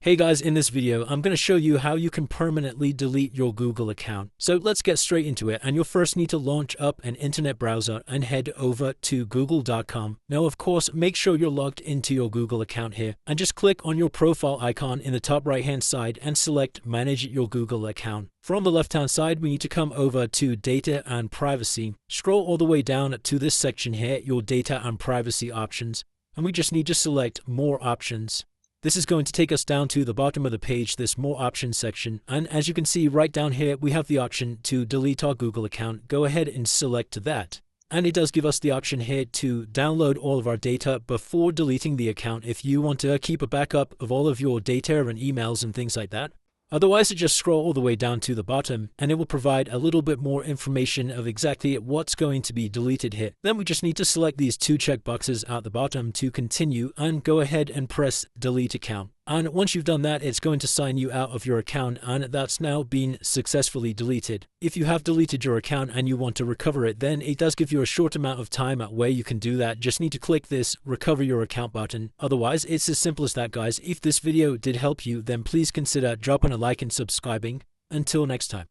Hey guys, in this video, I'm going to show you how you can permanently delete your Google account. So let's get straight into it, and you'll first need to launch up an internet browser and head over to google.com. Now, of course, make sure you're logged into your Google account here, and just click on your profile icon in the top right hand side and select Manage your Google account. From the left hand side, we need to come over to Data and Privacy. Scroll all the way down to this section here, your Data and Privacy options, and we just need to select More Options. This is going to take us down to the bottom of the page, this More Options section, and as you can see right down here, we have the option to delete our Google account. Go ahead and select that. And it does give us the option here to download all of our data before deleting the account if you want to keep a backup of all of your data and emails and things like that. Otherwise, just scroll all the way down to the bottom and it will provide a little bit more information of exactly what's going to be deleted here. Then we just need to select these two checkboxes at the bottom to continue and go ahead and press Delete Account. And once you've done that, it's going to sign you out of your account, and that's now been successfully deleted. If you have deleted your account and you want to recover it, then it does give you a short amount of time at where you can do that. Just need to click this Recover Your Account button. Otherwise, it's as simple as that, guys. If this video did help you, then please consider dropping a like and subscribing. Until next time.